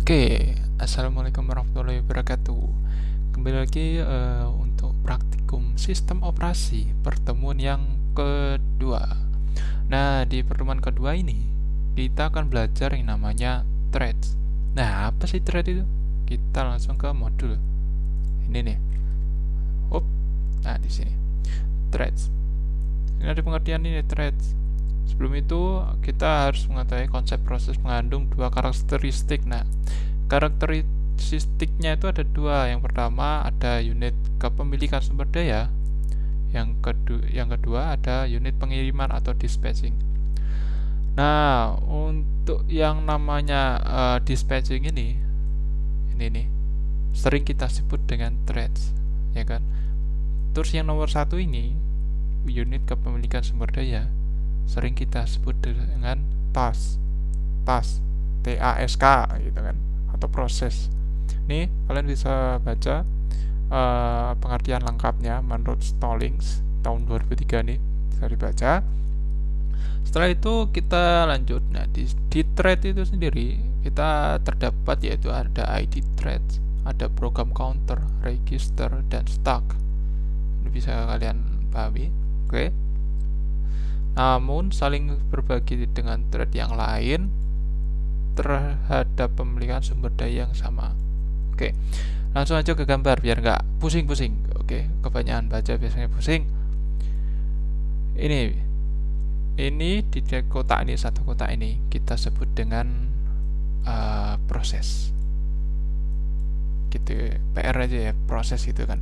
Oke, assalamualaikum warahmatullahi wabarakatuh. Kembali lagi untuk praktikum sistem operasi pertemuan yang kedua. Nah, di pertemuan kedua ini kita akan belajar yang namanya threads. Nah, apa sih thread itu? Kita langsung ke modul. Ini nih. Up. Nah, di sini. Threads. Ini ada pengertian ini threads. Sebelum itu kita harus mengetahui konsep proses mengandung dua karakteristik. Nah, karakteristiknya itu ada dua. Yang pertama ada unit kepemilikan sumber daya. Yang kedua ada unit pengiriman atau dispatching. Nah, untuk yang namanya dispatching ini nih sering kita sebut dengan threads, ya kan? Terus yang nomor satu ini unit kepemilikan sumber daya sering kita sebut dengan task, TASK gitu kan, atau proses. Nih kalian bisa baca pengertian lengkapnya menurut Stallings tahun 2003 nih, bisa dibaca. Setelah itu kita lanjut. Nah, di thread itu sendiri kita terdapat yaitu ada ID thread, ada program counter, register, dan stack. Ini bisa kalian pahami. Oke. Namun saling berbagi dengan thread yang lain terhadap pemilikan sumber daya yang sama. Oke, langsung aja ke gambar biar nggak pusing-pusing. Oke, kebanyakan baca biasanya pusing. Ini di kotak ini, satu kotak ini kita sebut dengan proses. Gitu, PR aja ya, proses gitu kan.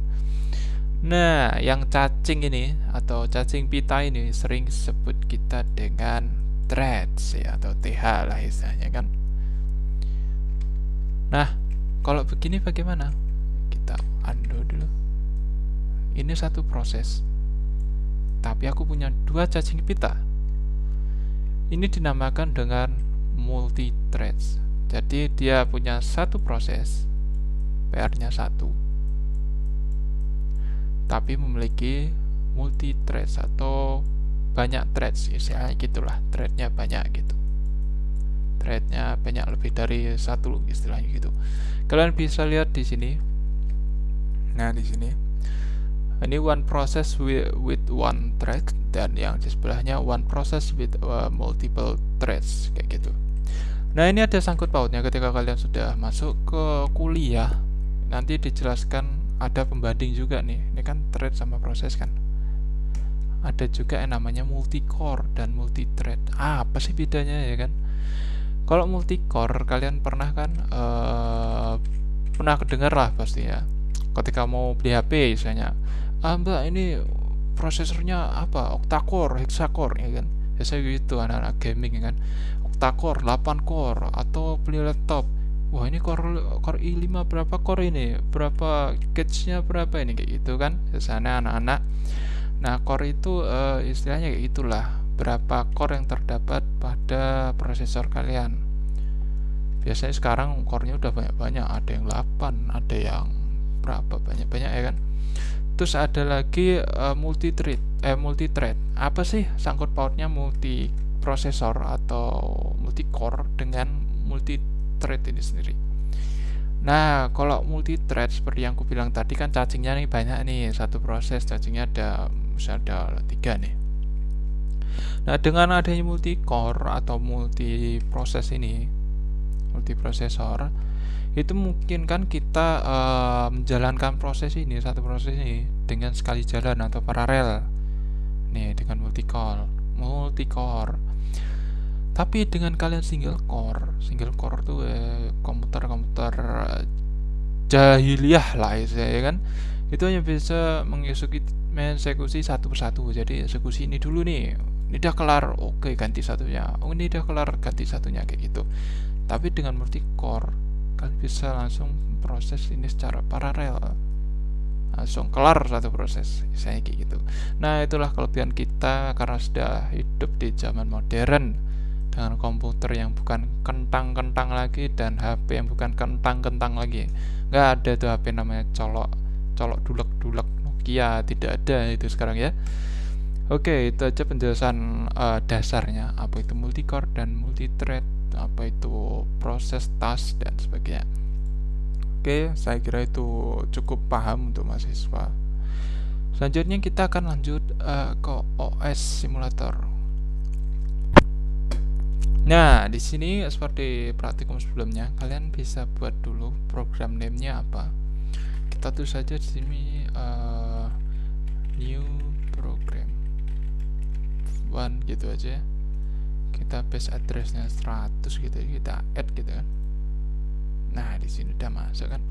Nah, yang cacing ini atau cacing pita ini sering sebut kita dengan threads ya, atau TH lah istilahnya kan. Nah, kalau begini bagaimana? Kita undo dulu. Ini satu proses, tapi aku punya dua cacing pita. Ini dinamakan dengan multi threads. Jadi dia punya satu proses, PR-nya satu, tapi memiliki multi threads atau banyak threads, istilahnya gitulah, threadnya banyak gitu. Threadnya banyak, lebih dari satu istilahnya gitu. Kalian bisa lihat di sini. Nah, di sini ini one process with one thread, dan yang di sebelahnya one process with multiple threads kayak gitu. Nah, ini ada sangkut pautnya ketika kalian sudah masuk ke kuliah. Nanti dijelaskan, ada pembanding juga nih. Ini kan thread sama proses kan. Ada juga yang namanya multi-core dan multi-thread. Apa sih bedanya ya kan? Kalau multi-core kalian pernah kan pernah kedengar lah pasti ya. Ketika mau beli HP misalnya, mbak ini prosesornya apa? Octa-core, hexa-core ya kan. Biasanya gitu anak-anak gaming ya kan. Octa-core, 8 core, atau beli laptop. Wah, ini core i5 berapa core ini? Berapa cache-nya berapa ini kayak gitu kan? Biasanya anak-anak. Nah, core itu istilahnya kayak itulah. Berapa core yang terdapat pada prosesor kalian. Biasanya sekarang core-nya udah banyak-banyak, ada yang 8, ada yang berapa banyak-banyak ya kan. Terus ada lagi multi-thread. Apa sih sangkut pautnya multi prosesor atau multi core dengan multi thread ini sendiri? Nah, kalau multi thread seperti yang aku bilang tadi kan cacingnya nih banyak nih, satu proses cacingnya ada misalnya ada 3 nih. Nah, dengan adanya multi core atau multi proses ini, multi prosesor, itu mungkin kan kita menjalankan proses ini, satu proses ini dengan sekali jalan atau paralel nih dengan multi core. Tapi dengan kalian single core tuh komputer jahiliyah lah ya kan, itu hanya bisa mengeksekusi satu persatu. Jadi eksekusi ini dulu nih, ini udah kelar, oke ganti satunya, ini udah kelar, ganti satunya kayak gitu. Tapi dengan multi core kalian bisa langsung proses ini secara paralel, langsung kelar satu proses, misalnya kayak gitu. Nah, itulah kelebihan kita karena sudah hidup di zaman modern dengan komputer yang bukan kentang-kentang lagi dan HP yang bukan kentang-kentang lagi. Nggak ada tuh HP namanya colok dulek Nokia, tidak ada itu sekarang ya. Oke, itu aja penjelasan dasarnya apa itu multi core dan multi thread. apa itu proses, task, dan sebagainya. Oke, saya kira itu cukup paham untuk mahasiswa. Selanjutnya kita akan lanjut ke OS simulator. Nah, di sini seperti praktikum sebelumnya, kalian bisa buat dulu program name-nya apa. Kita tulis saja di sini new program 1 gitu aja. Kita paste address-nya 100 gitu, kita add gitu kan. Nah, di sini udah masuk kan.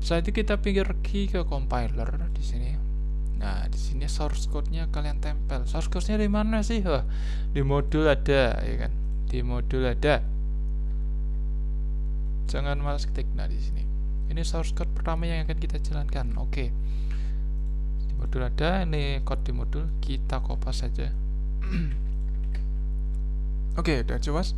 Setelah itu kita pergi ke compiler di sini. Nah, di sini source code-nya kalian tempel. Source code-nya di mana sih? Wah, di modul ada, ya kan? Di modul ada. Jangan malas ketik. Nah, di sini. Ini source code pertama yang akan kita jalankan. Oke. Di modul ada, ini code di modul, kita kopas saja. Oke, udah jelas.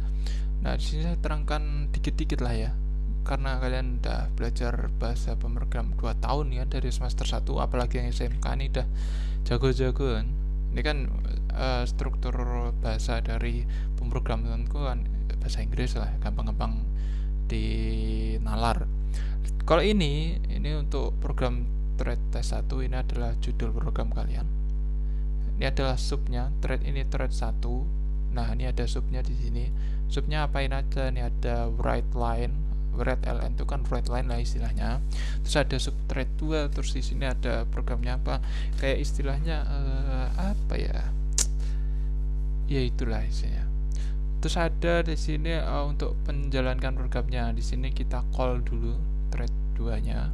Nah, di sini saya terangkan dikit-dikit lah ya. Karena kalian udah belajar bahasa pemrogram 2 tahun ya dari semester 1, apalagi yang SMK ini udah jago-jago kan. Ini kan struktur bahasa dari pemrogramanku kan bahasa Inggris lah, gampang-gampang dinalar. Kalau ini untuk program thread test 1, ini adalah judul program kalian. Ini adalah subnya, thread ini thread 1. Nah, ini ada subnya di sini. Subnya apain aja? Ini ada write line. Write ln itu kan write line lah istilahnya. Terus ada subthread 2, terus di sini ada programnya apa? Kayak istilahnya apa ya? Ya itulah istilahnya. Terus ada di sini untuk menjalankan programnya. Di sini kita call dulu thread 2-nya.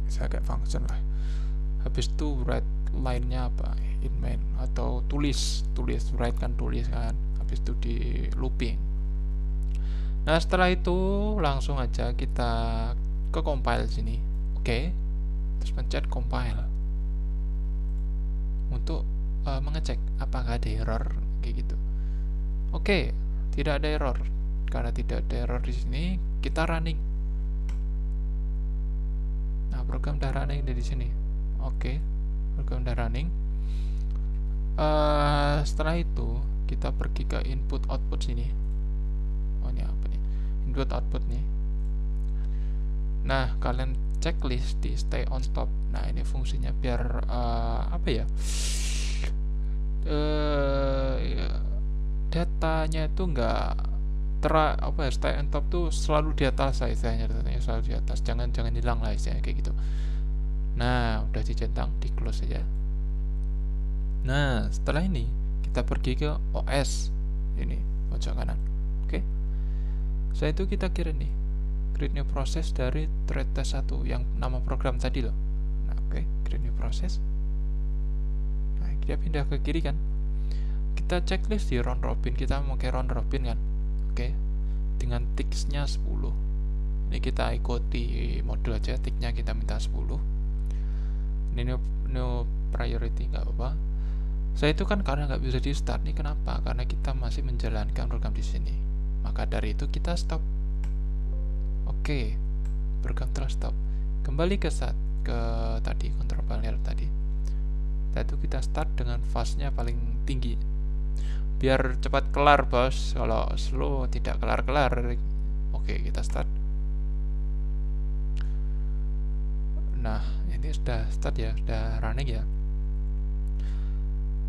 Bisa kayak function lah. Habis itu write line-nya apa? In main atau tulis write kan tulis kan. Habis itu di looping. Nah, setelah itu langsung aja kita ke compile sini. Oke. Terus pencet compile untuk mengecek apakah ada error kayak gitu. Oke, tidak ada error. Karena tidak ada error di sini, kita running. Nah, program udah running dari sini. Oke, program udah running. Setelah itu kita pergi ke input output sini. Oh, ini apa nih? Input output nih. Nah, kalian checklist di stay on top. Nah, ini fungsinya biar apa ya? Datanya itu enggak stay on top tuh selalu di atas lah istilahnya, datanya selalu di atas. Jangan hilang lah istilahnya kayak gitu. Nah, udah dicentang, di close saja. Nah, setelah ini kita pergi ke OS. Ini pojok kanan. Oke. Setelah itu kita kirim nih create new process dari thread test 1 yang nama program tadi loh. Nah, oke, create new process. Nah, kita pindah ke kiri kan. Kita checklist di round robin, kita mau ke round robin kan. Oke. Dengan ticksnya 10. Ini kita ikuti modul aja, ticknya kita minta 10. Ini new priority nggak apa-apa. Saya itu kan karena nggak bisa di start nih, kenapa? Karena kita masih menjalankan program di sini. Maka dari itu kita stop. Oke, program telah stop. Kembali ke tadi control panel tadi. Itu kita start dengan fastnya paling tinggi. Biar cepat kelar bos. Kalau slow tidak kelar-kelar. Oke, kita start. Nah, ini sudah start ya, sudah running ya.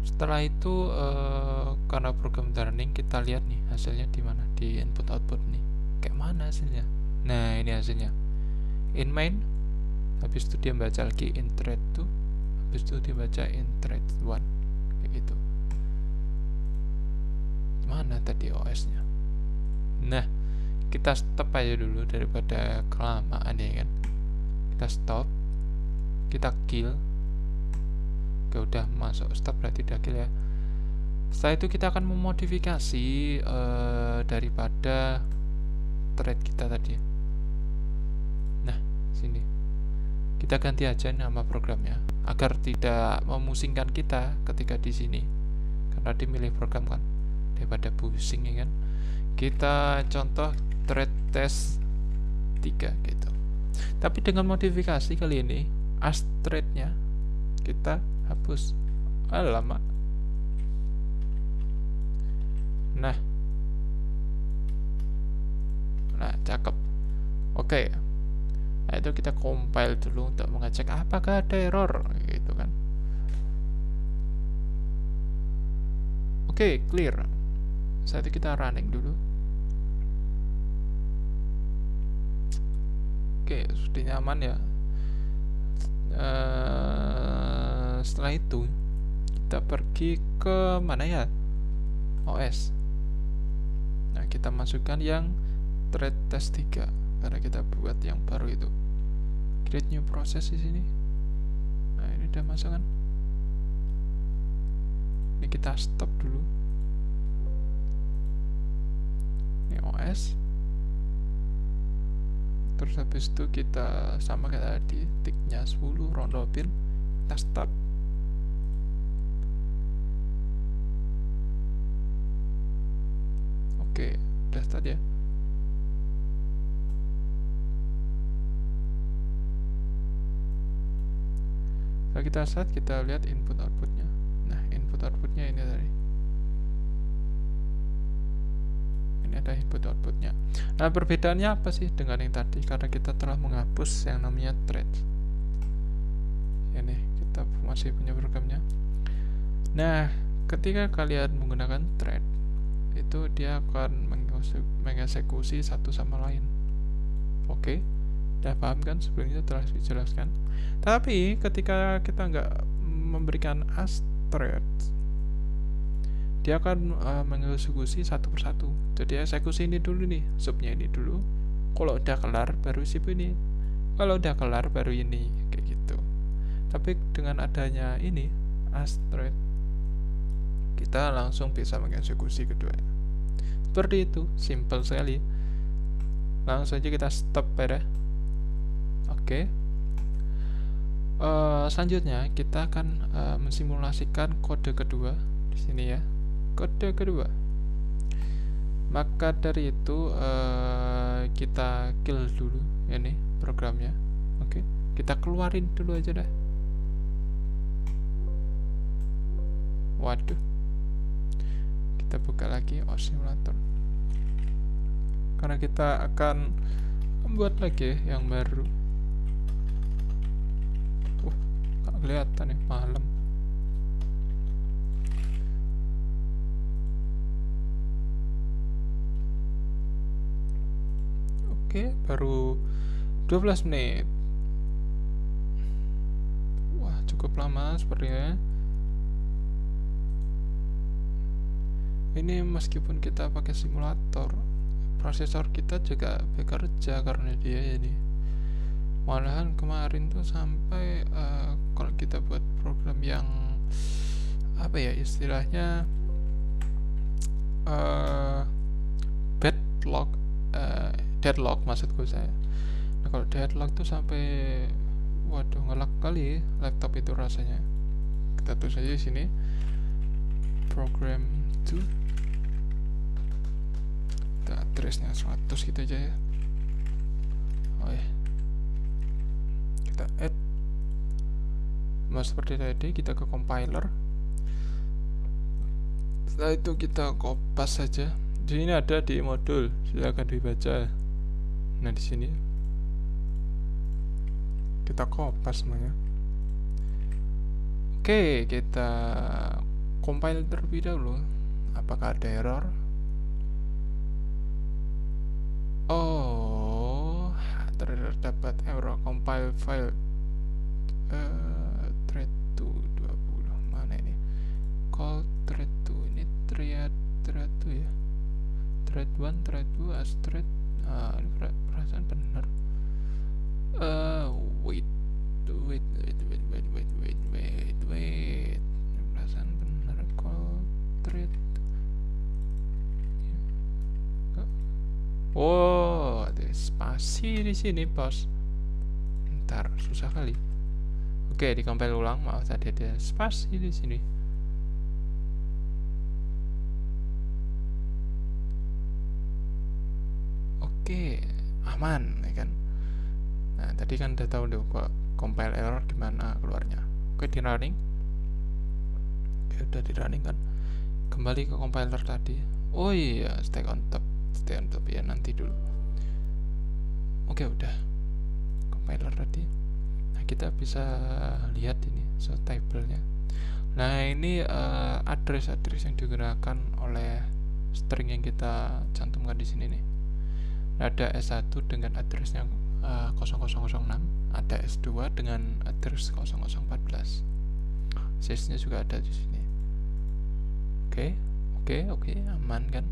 Setelah itu karena program running, kita lihat nih hasilnya di mana, di input output nih. Kayak mana hasilnya? Nah, ini hasilnya. In main, habis itu dia baca lagi in thread 2, habis itu dia baca in thread 1 kayak gitu. Mana tadi OS-nya? Nah, kita stop aja dulu daripada kelamaan ya kan. Kita stop, kita kill. Oke, udah masuk stop berarti udah kill ya. Setelah itu kita akan memodifikasi daripada thread kita tadi. Nah, sini kita ganti aja nama programnya agar tidak memusingkan kita ketika di sini, karena dimilih program kan, daripada pusing ya kan. Kita contoh thread test 3 gitu. Tapi dengan modifikasi kali ini thread-nya kita hapus. Alamak. Nah, cakep. Oke. Nah, itu kita compile dulu untuk mengecek apakah ada error gitu kan. Oke, clear. Saat itu kita running dulu. Oke, sudah nyaman ya. Setelah itu kita pergi ke mana ya, OS. Nah, kita masukkan yang thread test 3 karena kita buat yang baru itu. Create new process di sini. Nah, ini udah masuk kan. Ini kita stop dulu. Ini OS. Terus habis itu kita sama kayak tadi, ticknya 10, round robin, kita start. Oke, udah start ya. Setelah kita start, kita lihat input outputnya. Nah, input outputnya ini tadi. Ini ada input outputnya. Nah, perbedaannya apa sih dengan yang tadi? Karena kita telah menghapus yang namanya thread. Ini kita masih punya programnya. Nah, ketika kalian menggunakan thread, itu dia akan mengeksekusi satu sama lain. Oke, udah paham kan? Sebelumnya telah dijelaskan. Tapi ketika kita nggak memberikan as thread, dia akan mengeksekusi satu persatu. Jadi eksekusi ini dulu nih, subnya ini dulu. Kalau udah kelar baru sub ini. Kalau udah kelar baru ini, kayak gitu. Tapi dengan adanya ini as thread, kita langsung bisa mengeksekusi keduanya. Seperti itu, simple sekali. Langsung aja kita stop pada. Oke. Selanjutnya kita akan mensimulasikan kode kedua di sini ya. Kode kedua. Maka dari itu kita kill dulu ini programnya. Oke, kita keluarin dulu aja dah. Waduh, kita buka lagi OS Simulator karena kita akan membuat lagi yang baru. Gak kelihatan nih, malam. Oke, baru 12 menit. Wah, cukup lama sepertinya. Ini meskipun kita pakai simulator, prosesor kita juga bekerja karena dia ini. Malahan kemarin tuh sampai kalau kita buat program yang apa ya istilahnya deadlock maksudku saya. Nah, kalau deadlock tuh sampai waduh ngelak kali laptop itu rasanya. Kita tulis aja di sini program to kita addressnya 100 gitu aja ya. Oh ya, kita add. Seperti tadi kita ke compiler. Setelah itu kita kopas saja. Di sini ada di modul, silakan dibaca. Nah, di sini kita kopas semuanya. Oke, kita compile terlebih dahulu. Apakah ada error? Oh, terdapat error compile file thread 220. Mana ini? Call thread 2 ini thread 2 ya. Thread 1, thread 2 as thread. Ini perasaan benar. Wait. Perasaan benar call thread. Oh, ada spasi di sini, bos. Ntar susah kali. Oke, dikompil ulang. Maaf tadi ada spasi di sini. Oke, aman, ya kan? Nah, tadi kan udah tahu deh kok compile error gimana keluarnya. Oke, di running. Oke, udah di running kan. Kembali ke compiler tadi. Oh iya, stay on top ya nanti dulu. Oke, udah compiler tadi. Nah, kita bisa lihat ini source table-nya. Nah, ini address yang digunakan oleh string yang kita cantumkan di sini nih. Ada S1 dengan addressnya 0006, ada S2 dengan address 0014. Sysnya juga ada di sini. Oke, aman kan?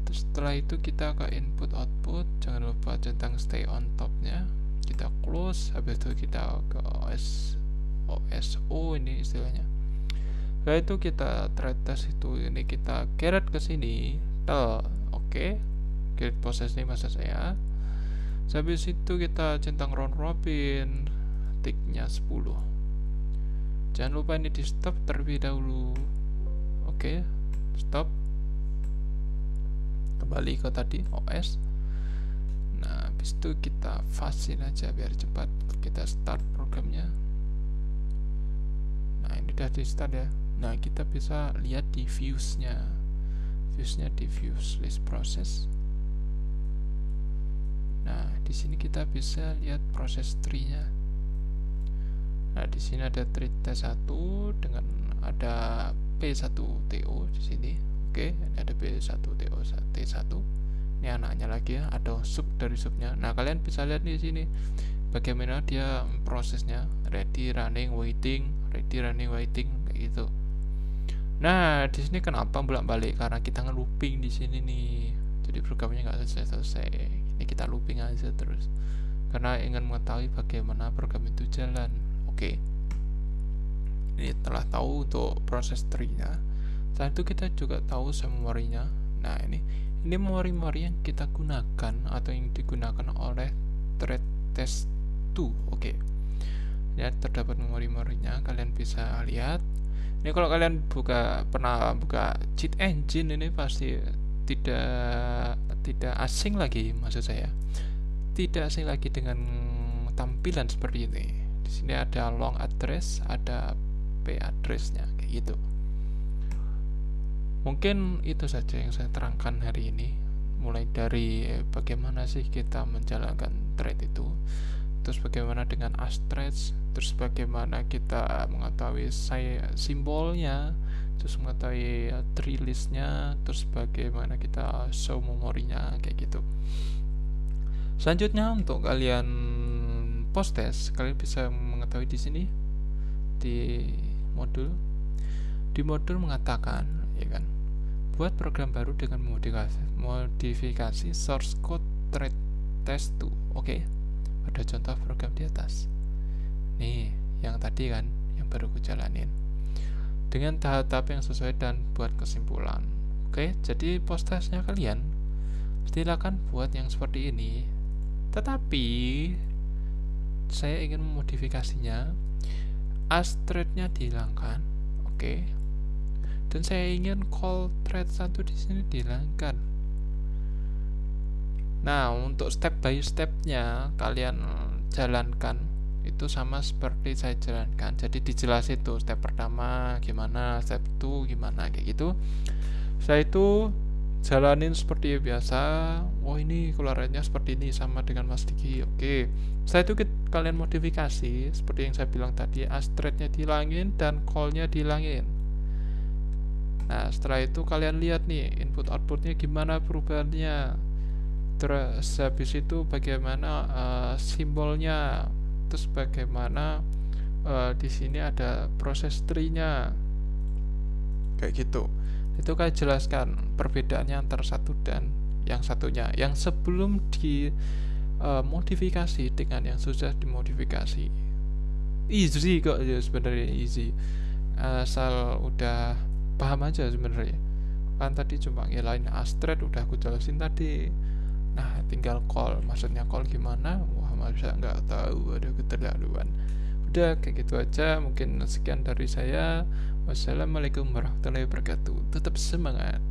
Terus setelah itu kita ke input output, jangan lupa centang stay on top-nya. Kita close, habis itu kita ke OSO ini istilahnya. Setelah itu kita thread test itu, ini kita caret ke sini, oke. Create proses ini maksud saya. Habis itu kita centang round robin, ticknya 10. Jangan lupa ini di stop terlebih dahulu. Oke, stop. Kembali ke tadi OS. Nah, habis itu kita fasin aja biar cepat. Kita start programnya. Nah, ini udah di start ya. Nah, kita bisa lihat di views-nya. Views-nya di views list process. Nah, di sini kita bisa lihat proses tree-nya. Nah, di sini ada tree T1 dengan ada P1TO di sini. Oke, ini ada P1TO T1. Ini anaknya lagi ya, ada sub dari subnya. Nah, kalian bisa lihat di sini bagaimana dia prosesnya, ready, running, waiting, kayak gitu. Nah, di sini kenapa bolak-balik? Karena kita nge-looping di sini nih. Jadi programnya nggak selesai. Ini kita looping aja terus. Karena ingin mengetahui bagaimana program itu jalan. Oke. Ini telah tahu untuk proses tree-nya. Setelah itu kita juga tahu memorinya. Nah, ini memori-memori yang kita gunakan atau yang digunakan oleh thread test 2. Oke. Ya, terdapat memori-memorinya, kalian bisa lihat. Ini kalau kalian pernah buka cheat engine, ini pasti tidak asing lagi, maksud saya. Tidak asing lagi dengan tampilan seperti ini. Di sini ada long address, ada p address-nya kayak gitu. Mungkin itu saja yang saya terangkan hari ini, mulai dari bagaimana sih kita menjalankan thread itu, terus bagaimana dengan astrets, terus bagaimana kita mengetahui simbolnya, terus mengetahui tree list-nya, terus bagaimana kita show memorinya kayak gitu. Selanjutnya untuk kalian post test, kalian bisa mengetahui di sini di modul mengatakan, ya kan, buat program baru dengan modifikasi source code thread test 2. Oke. Ada contoh program di atas. Nih, yang tadi kan yang baru ku jalanin. Dengan tahap-tahap yang sesuai dan buat kesimpulan. Oke, jadi post testnya kalian silakan buat yang seperti ini. Tetapi saya ingin memodifikasinya. Thread-nya dihilangkan. Oke. Dan saya ingin call thread 1 di sini dihilangkan. Nah, untuk step by step-nya kalian jalankan itu sama seperti saya jalankan. Jadi dijelasin tuh step pertama gimana, step 2 gimana kayak gitu. Saya itu jalanin seperti biasa. Oh, ini keluarannya seperti ini sama dengan Mas Diki. Oke. Saya itu kalian modifikasi seperti yang saya bilang tadi, thread-nya dihilangin dan call-nya dihilangin. Nah, setelah itu kalian lihat nih input outputnya gimana perubahannya. Terus habis itu bagaimana simbolnya. Terus bagaimana di sini ada proses tree-nya. Kayak gitu. Itu kayak jelaskan perbedaannya antara satu dan yang satunya. Yang sebelum dimodifikasi dengan yang sudah dimodifikasi. Easy kok ya, sebenarnya easy. Asal udah paham aja sebenarnya. Kan tadi cuma ngelain thread udah aku jelasin tadi. Nah, tinggal call. Maksudnya call gimana? Wah, masa nggak tahu, ada keterlaluan. Udah kayak gitu aja. Mungkin sekian dari saya. Wassalamualaikum warahmatullahi wabarakatuh. Tetap semangat.